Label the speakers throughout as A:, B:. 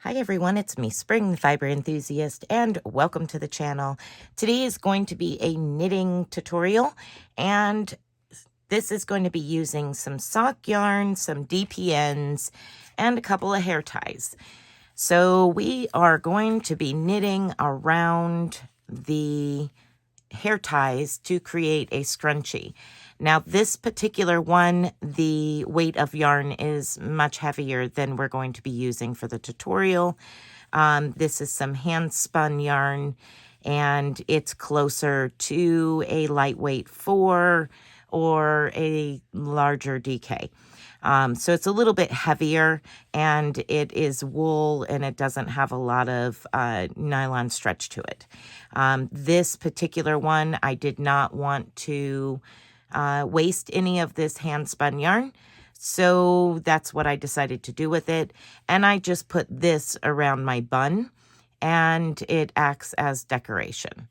A: Hi everyone, it's me, Spring, the fiber enthusiast, and welcome to the channel. Today is going to be a knitting tutorial, and this is going to be using some sock yarn, some DPNs, and a couple of hair ties. So we are going to be knitting around the hair ties to create a scrunchie. Now this particular one, the weight of yarn is much heavier than we're going to be using for the tutorial. This is some hand spun yarn, and it's closer to a lightweight 4 or a larger DK. So it's a little bit heavier, and it is wool, and it doesn't have a lot of nylon stretch to it. This particular one, I did not want to waste any of this hand spun yarn, so that's what I decided to do with it. And I just put this around my bun, and it acts as decoration.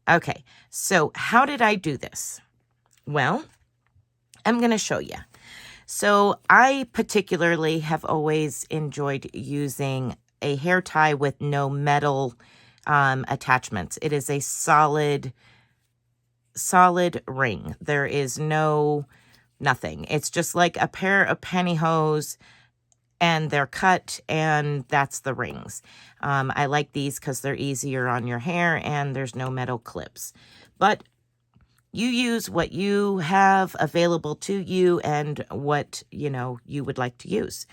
A: Okay, so how did I do this? Well, I'm going to show you. So I particularly have always enjoyed using a hair tie with no metal attachments. It is a solid ring. There is nothing. It's just like a pair of pantyhose, and they're cut, and that's the rings. I like these because they're easier on your hair and there's no metal clips. But you use what you have available to you and what, you would like to use.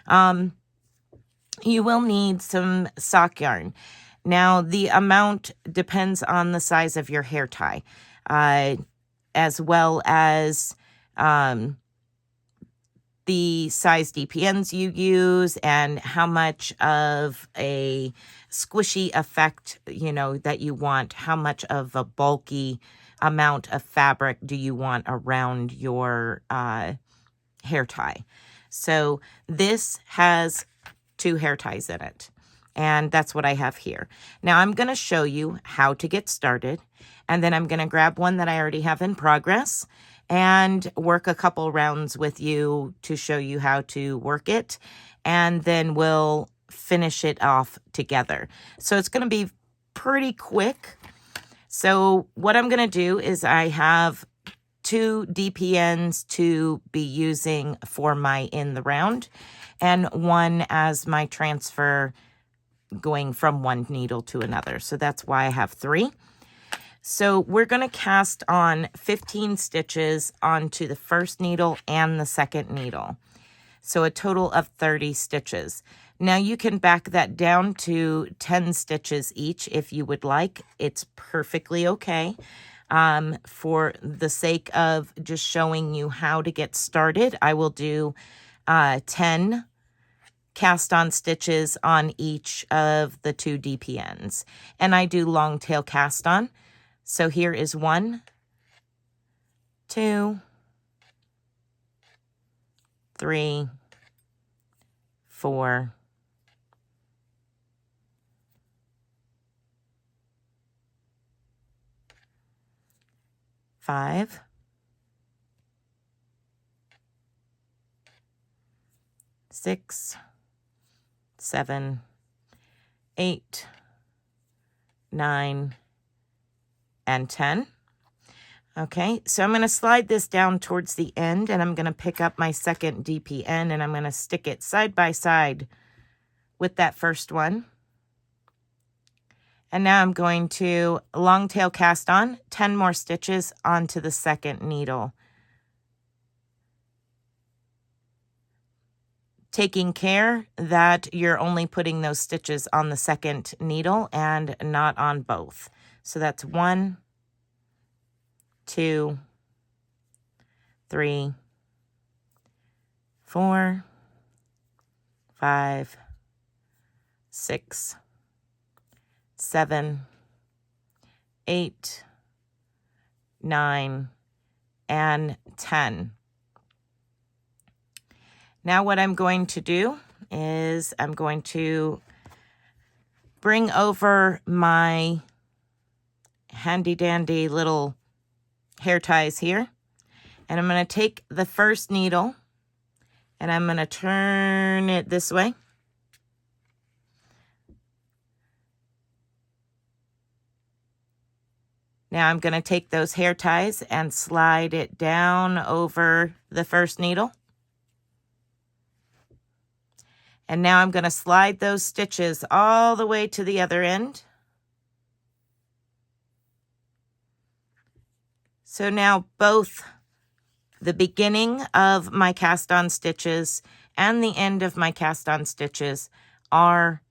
A: You will need some sock yarn. Now, the amount depends on the size of your hair tie, as well as the size DPNs you use and how much of a squishy effect, that you want. How much of a bulky amount of fabric do you want around your hair tie? So this has 2 hair ties in it, and that's what I have here. Now I'm going to show you how to get started, and then I'm going to grab one that I already have in progress and work a couple rounds with you to show you how to work it, and then we'll finish it off together. So it's going to be pretty quick. So what I'm going to do is I have 2 DPNs to be using for my in the round, and one as my transfer going from one needle to another. So that's why I have 3. So we're going to cast on 15 stitches onto the first needle and the second needle. So a total of 30 stitches. Now you can back that down to 10 stitches each if you would like. It's perfectly okay. For the sake of just showing you how to get started, I will do 10 cast on stitches on each of the 2 DPNs. And I do long tail cast on. So here is 1, 2, 3, 4, 5, 6, 7, 8, 9, and 10. Okay, so I'm going to slide this down towards the end, and I'm going to pick up my second DPN, and I'm going to stick it side by side with that first one. And now I'm going to long tail cast on 10 more stitches onto the second needle, taking care that you're only putting those stitches on the second needle and not on both. So that's 1, 2, 3, 4, 5, 6, 7, 8, 9, and 10. Now what I'm going to do is I'm going to bring over my handy dandy little hair ties here, and I'm going to take the first needle and I'm going to turn it this way, Now I'm going to take those hair ties and slide it down over the first needle. And now I'm going to slide those stitches all the way to the other end. So now both the beginning of my cast on stitches and the end of my cast on stitches are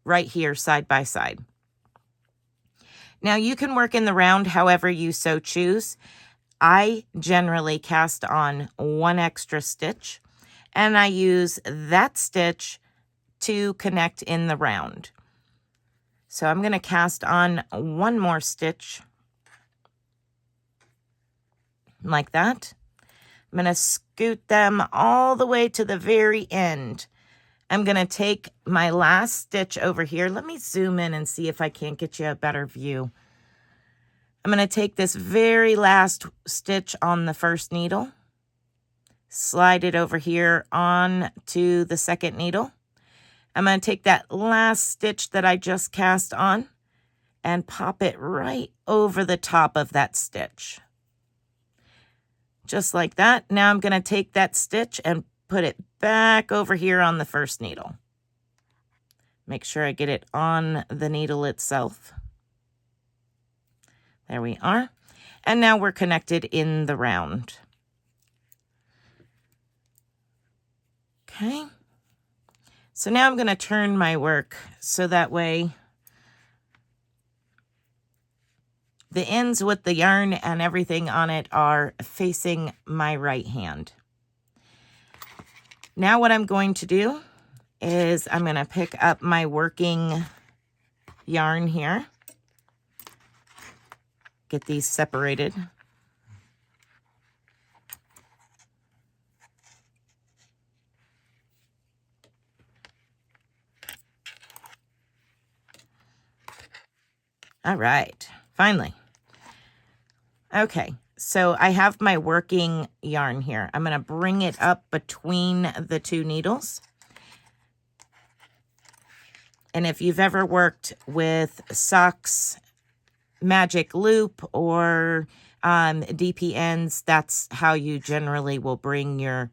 A: right here side by side. Now you can work in the round however you so choose. I generally cast on one extra stitch, and I use that stitch to connect in the round. So I'm going to cast on one more stitch like that. I'm going to scoot them all the way to the very end. I'm going to take my last stitch over here. Let me zoom in and see if I can't get you a better view. I'm going to take this very last stitch on the first needle, slide it over here on to the second needle. I'm going to take that last stitch that I just cast on and pop it right over the top of that stitch. Just like that. Now I'm going to take that stitch and put it back over here on the first needle. Make sure I get it on the needle itself. There we are. And now we're connected in the round. Okay. So now I'm going to turn my work so that way the ends with the yarn and everything on it are facing my right hand. Now what I'm going to do is I'm going to pick up my working yarn here. Get these separated. All right, finally. Okay, so I have my working yarn here. I'm going to bring it up between the two needles. And if you've ever worked with socks, magic loop, or DPNs, that's how you generally will bring your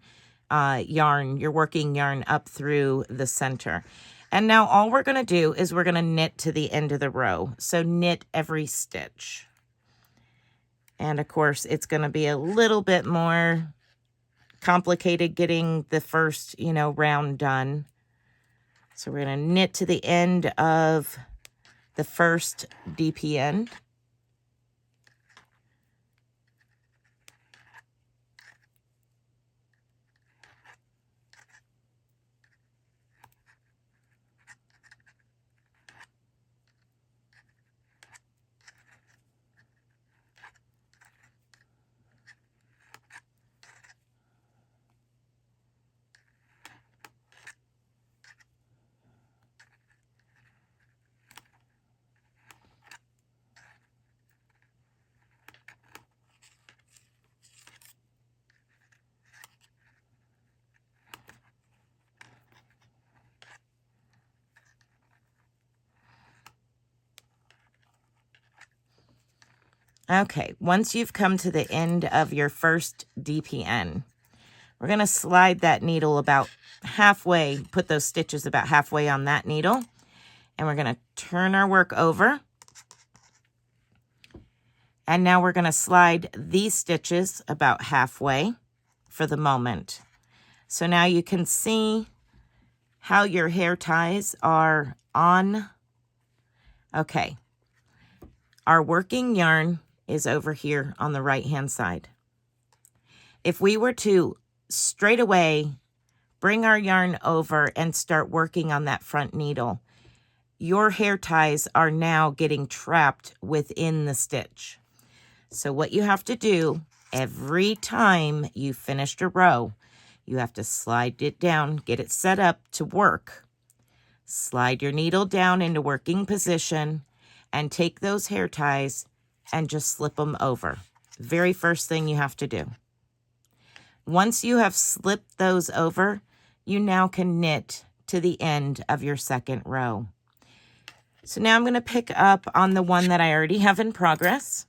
A: yarn, your working yarn up through the center. And now all we're going to do is we're going to knit to the end of the row. So knit every stitch. And of course, it's going to be a little bit more complicated getting the first, round done. So we're going to knit to the end of the first DPN. Okay, once you've come to the end of your first DPN, we're going to slide that needle about halfway, put those stitches about halfway on that needle, and we're going to turn our work over. And now we're going to slide these stitches about halfway for the moment. So now you can see how your hair ties are on. Okay, our working yarn is over here on the right hand side. If we were to straight away bring our yarn over and start working on that front needle, your hair ties are now getting trapped within the stitch. So what you have to do every time you finished a row, you have to slide it down, get it set up to work. Slide your needle down into working position and take those hair ties and just slip them over. Very first thing you have to do. Once you have slipped those over, you now can knit to the end of your second row. So now I'm going to pick up on the one that I already have in progress.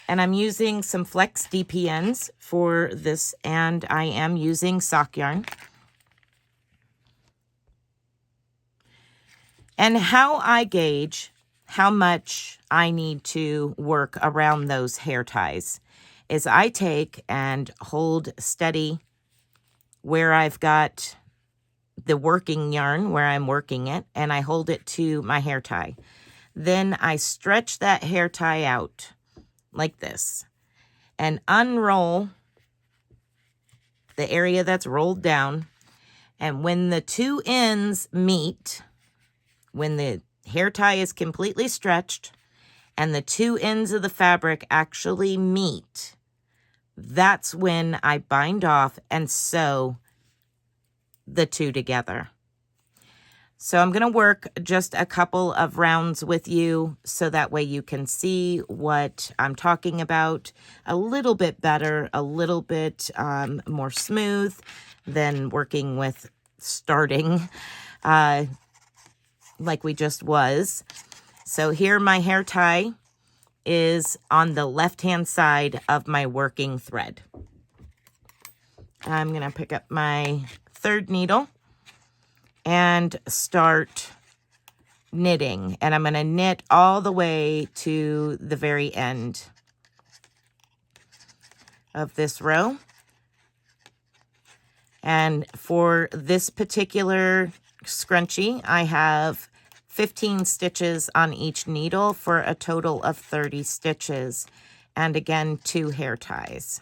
A: And I'm using some flex DPNs for this, and I am using sock yarn. And how I gauge how much I need to work around those hair ties is I take and hold steady where I've got the working yarn, where I'm working it, and I hold it to my hair tie. Then I stretch that hair tie out like this and unroll the area that's rolled down. And when the two ends meet, when the hair tie is completely stretched and the two ends of the fabric actually meet, that's when I bind off and sew the two together. So I'm going to work just a couple of rounds with you so that way you can see what I'm talking about a little bit better, a little bit more smooth than working with starting like we just was. So here my hair tie is on the left-hand side of my working thread. I'm going to pick up my third needle and start knitting. And I'm going to knit all the way to the very end of this row. And for this particular scrunchie, I have 15 stitches on each needle for a total of 30 stitches. And again, 2 hair ties.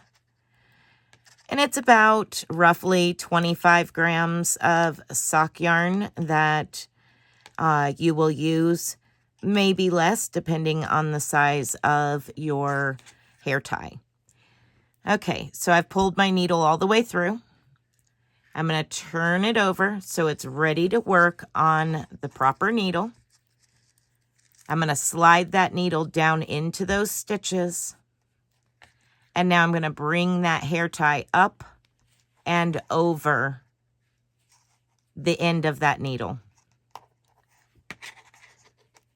A: And it's about roughly 25 grams of sock yarn that you will use, maybe less depending on the size of your hair tie. Okay, so I've pulled my needle all the way through. I'm going to turn it over so it's ready to work on the proper needle. I'm going to slide that needle down into those stitches. And now I'm going to bring that hair tie up and over the end of that needle.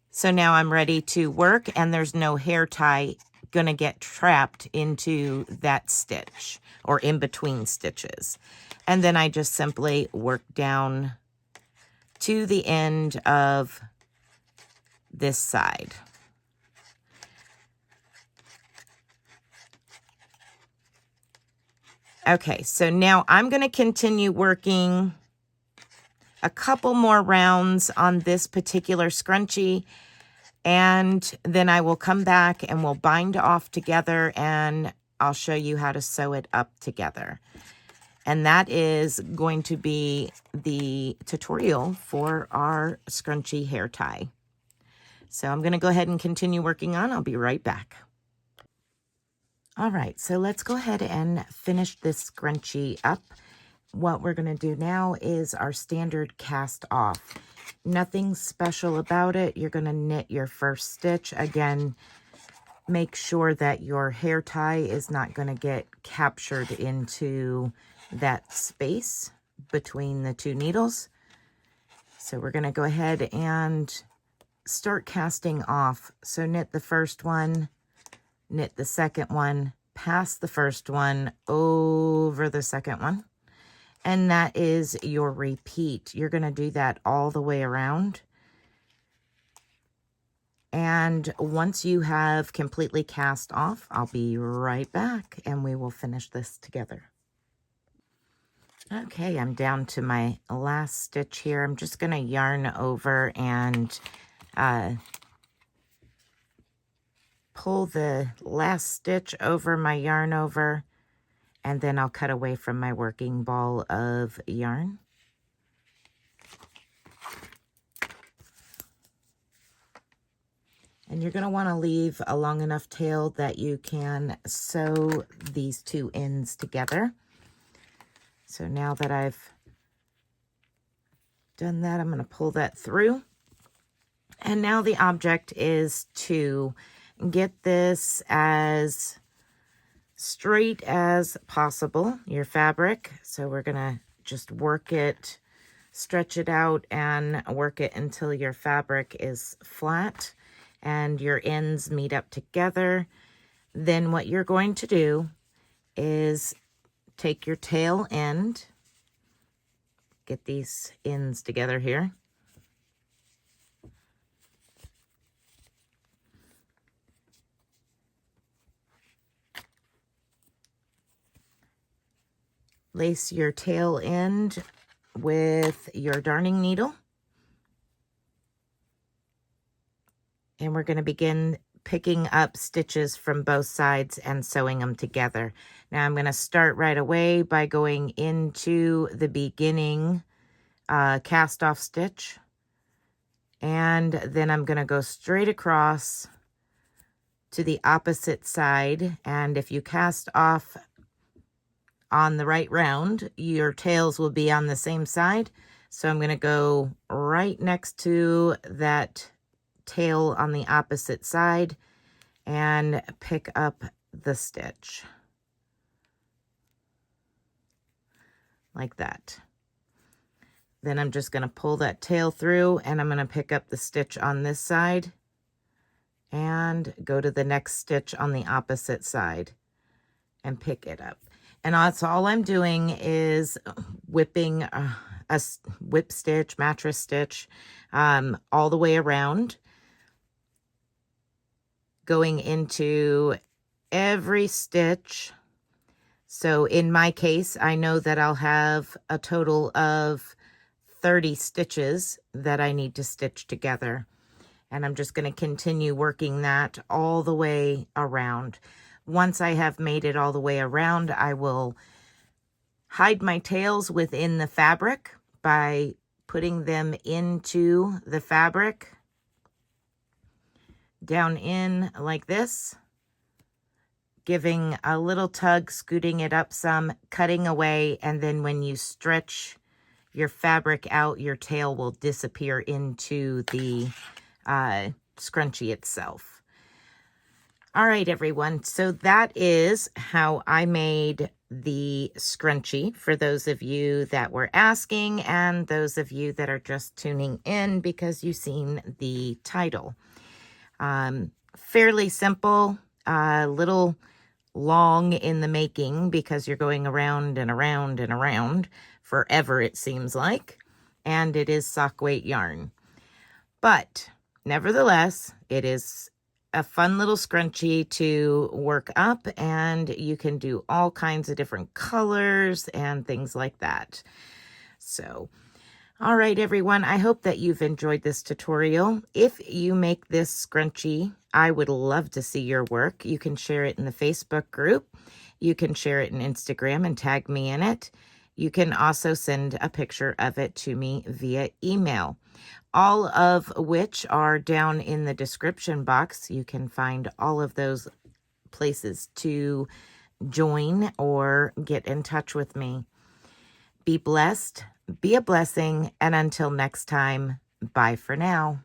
A: So now I'm ready to work, and there's no hair tie going to get trapped into that stitch or in between stitches. And then I just simply work down to the end of this side. Okay, so now I'm going to continue working a couple more rounds on this particular scrunchie, and then I will come back and we'll bind off together and I'll show you how to sew it up together. And that is going to be the tutorial for our scrunchie hair tie. So I'm going to go ahead and continue working on. I'll be right back. All right, so let's go ahead and finish this scrunchie up. What we're going to do now is our standard cast off. Nothing special about it. You're going to knit your first stitch. Again, make sure that your hair tie is not going to get captured into that space between the two needles. So we're going to go ahead and start casting off. So knit the first one, knit the second one, pass the first one over the second one, and that is your repeat. You're going to do that all the way around. And once you have completely cast off, I'll be right back and we will finish this together. Okay, I'm down to my last stitch here. I'm just going to yarn over and pull the last stitch over my yarn over, and then I'll cut away from my working ball of yarn. And you're going to want to leave a long enough tail that you can sew these two ends together. So now that I've done that, I'm going to pull that through. And now the object is to get this as straight as possible, your fabric. So we're going to just work it stretch it out and work it until your fabric is flat and your ends meet up together. Then what you're going to do is take your tail end, get these ends together here, lace your tail end with your darning needle, and we're going to begin picking up stitches from both sides and sewing them together. Now I'm going to start right away by going into the beginning cast off stitch, and then I'm going to go straight across to the opposite side, and if you cast off on the right round, your tails will be on the same side. So I'm going to go right next to that tail on the opposite side and pick up the stitch like that. Then I'm just going to pull that tail through, and I'm going to pick up the stitch on this side and go to the next stitch on the opposite side and pick it up. And that's all I'm doing is whipping a whip stitch, mattress stitch, all the way around, going into every stitch. So in my case, I know that I'll have a total of 30 stitches that I need to stitch together. And I'm just going to continue working that all the way around. Once I have made it all the way around, I will hide my tails within the fabric by putting them into the fabric, down in like this, giving a little tug, scooting it up some, cutting away, and then when you stretch your fabric out, your tail will disappear into the scrunchie itself. All right, everyone. So that is how I made the scrunchie for those of you that were asking and those of you that are just tuning in because you've seen the title. Fairly simple, a little long in the making because you're going around and around and around forever, it seems like, and it is sock weight yarn. But nevertheless, it is a fun little scrunchie to work up, and you can do all kinds of different colors and things like that. So, all right, everyone, I hope that you've enjoyed this tutorial. If you make this scrunchie, I would love to see your work. You can share it in the Facebook group. You can share it in Instagram and tag me in it. You can also send a picture of it to me via email, all of which are down in the description box. You can find all of those places to join or get in touch with me. Be blessed, be a blessing, and until next time, bye for now.